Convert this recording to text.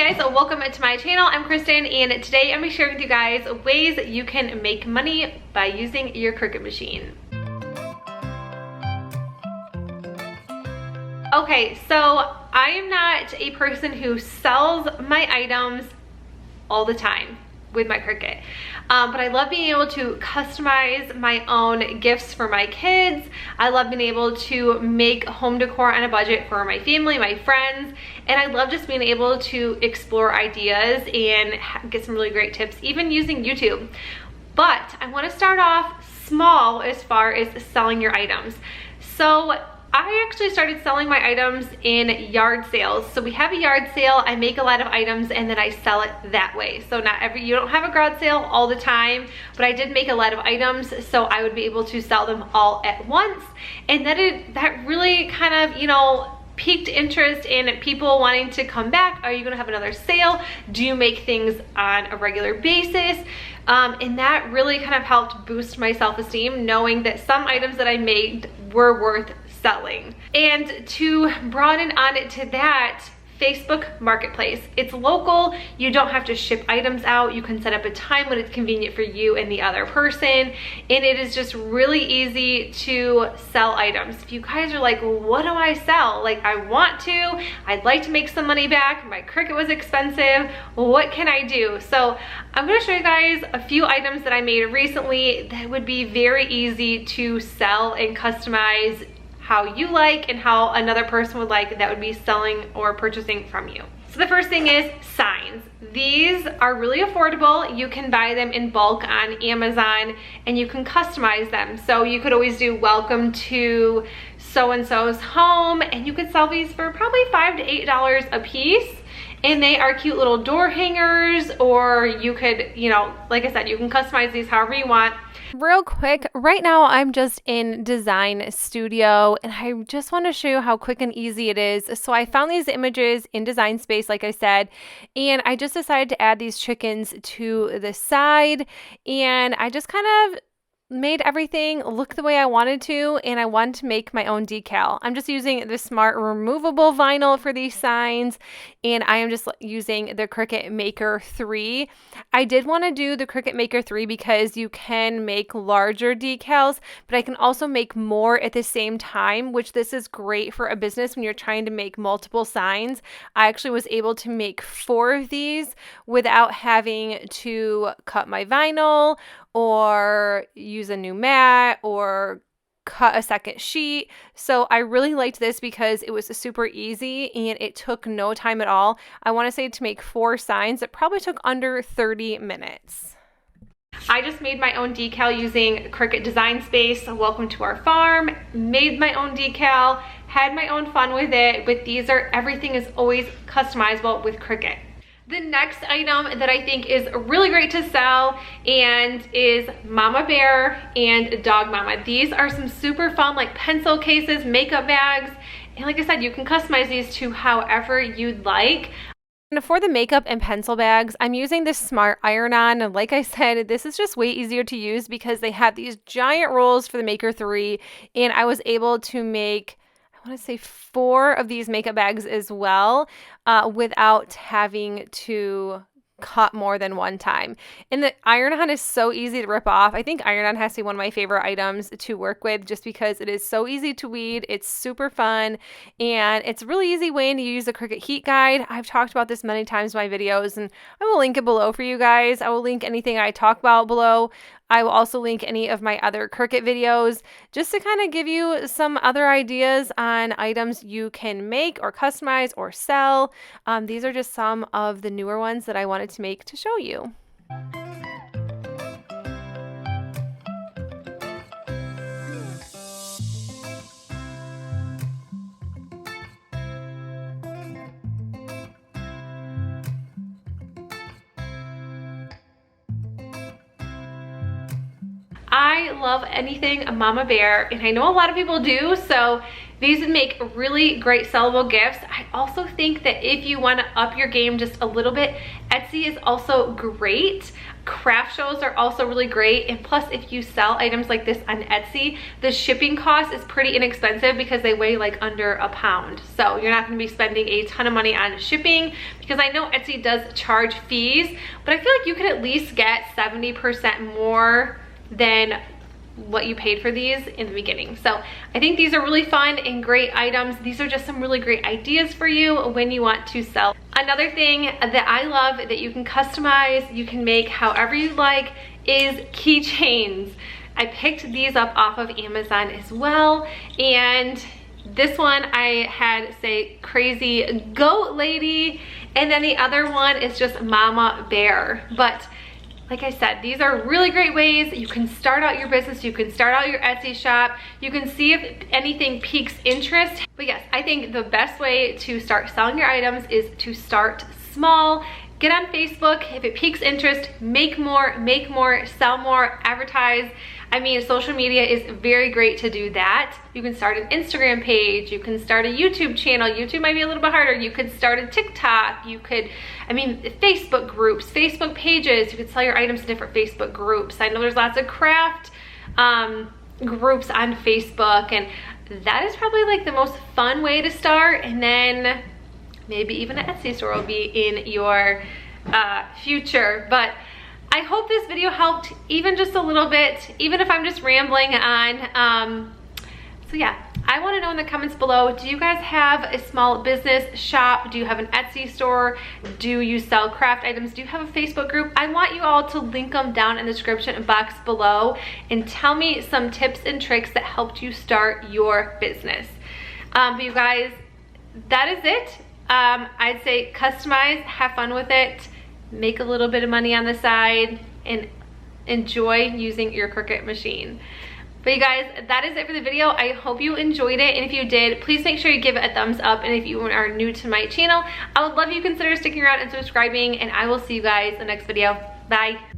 Hey guys, welcome to my channel. I'm Kristen, and today I'm going to be sharing with you guys ways that you can make money by using your Cricut machine. Okay, so I am not a person who sells my items all the time with my Cricut, but I love being able to customize my own gifts for my kids. I love being able to make home decor on a budget for my family, my friends, and I love just being able to explore ideas and get some really great tips, even using YouTube. But I want to start off small as far as selling your items. So I actually started selling my items in yard sales. So we have a yard sale, I make a lot of items, and then I sell it that way. So you don't have a garage sale all the time, but I did make a lot of items, so I would be able to sell them all at once. And that really kind of, piqued interest in people wanting to come back. Are you gonna have another sale? Do you make things on a regular basis? And that really kind of helped boost my self-esteem, knowing that some items that I made were worth selling. And to broaden on it to that, Facebook Marketplace. It's local, you don't have to ship items out, you can set up a time when it's convenient for you and the other person, and it is just really easy to sell items. If you guys are like, well, what do I sell? Like, I want to, I'd like to make some money back, my Cricut was expensive, what can I do? So I'm gonna show you guys a few items that I made recently that would be very easy to sell and customize how you like and how another person would like that would be selling or purchasing from you. So the first thing is signs. These are really affordable. You can buy them in bulk on Amazon and you can customize them. So you could always do welcome to so-and-so's home, and you could sell these for probably $5 to $8 a piece. And they are cute little door hangers, or you could, like I said, you can customize these however you want. Real quick, right now I'm just in Design Studio, and I just want to show you how quick and easy it is. So I found these images in Design Space, like I said, and I just decided to add these chickens to the side, and I just kind of made everything look the way I wanted to, and I wanted to make my own decal. I'm just using the Smart removable vinyl for these signs, and I am just using the Cricut Maker 3. I did want to do the Cricut Maker 3 because you can make larger decals, but I can also make more at the same time, which this is great for a business when you're trying to make multiple signs. I actually was able to make 4 of these without having to cut my vinyl or use a new mat or cut a second sheet. So I really liked this because it was super easy and it took no time at all. I want to say to make 4 signs, it probably took under 30 minutes. I just made my own decal using Cricut Design Space. Welcome to our farm. Made my own decal, had my own fun with it, but everything is always customizable with Cricut. The next item that I think is really great to sell and is Mama Bear and Dog Mama. These are some super fun like pencil cases, makeup bags, and like I said, you can customize these to however you'd like. And for the makeup and pencil bags, I'm using this Smart iron-on, and like I said, this is just way easier to use because they have these giant rolls for the Maker 3, and I was able to make, I want to say 4 of these makeup bags as well, without having to cut more than one time. And the iron-on is so easy to rip off. I think iron-on has to be one of my favorite items to work with just because it is so easy to weed, it's super fun, and it's a really easy way to use the Cricut Heat Guide. I've talked about this many times in my videos, and I will link it below for you guys. I will link anything I talk about below. I will also link any of my other Cricut videos just to kind of give you some other ideas on items you can make or customize or sell. These are just some of the newer ones that I wanted to make to show you. I love anything Mama Bear, and I know a lot of people do, so these would make really great sellable gifts. I also think that if you want to up your game just a little bit, Etsy is also great. Craft shows are also really great, and plus if you sell items like this on Etsy, the shipping cost is pretty inexpensive because they weigh like under a pound. So you're not going to be spending a ton of money on shipping, because I know Etsy does charge fees, but I feel like you could at least get 70% more than what you paid for these in the beginning. So I think these are really fun and great items. These are just some really great ideas for you when you want to sell. Another thing that I love that you can customize, you can make however you like, is keychains. I picked these up off of Amazon as well, and this one I had say crazy goat lady, and then the other one is just mama bear. But like I said, these are really great ways you can start out your business, you can start out your Etsy shop, you can see if anything piques interest. But yes, I think the best way to start selling your items is to start small. Get on Facebook. If it piques interest, make more, sell more, advertise. I mean, social media is very great to do that. You can start an Instagram page, you can start a YouTube channel. YouTube might be a little bit harder. You could start a TikTok, you could, I mean, Facebook groups, Facebook pages. You could sell your items to different Facebook groups. I know there's lots of craft groups on Facebook, and that is probably like the most fun way to start. And then maybe even an Etsy store will be in your future. But I hope this video helped even just a little bit, even if I'm just rambling on. So yeah, I want to know in the comments below, do you guys have a small business shop? Do you have an Etsy store? Do you sell craft items? Do you have a Facebook group? I want you all to link them down in the description box below and tell me some tips and tricks that helped you start your business. But you guys, that is it. I'd say customize, have fun with it, make a little bit of money on the side, and enjoy using your Cricut machine. But you guys, that is it for the video. I hope you enjoyed it, and if you did, please make sure you give it a thumbs up. And if you are new to my channel, I would love you to consider sticking around and subscribing, and I will see you guys in the next video. Bye.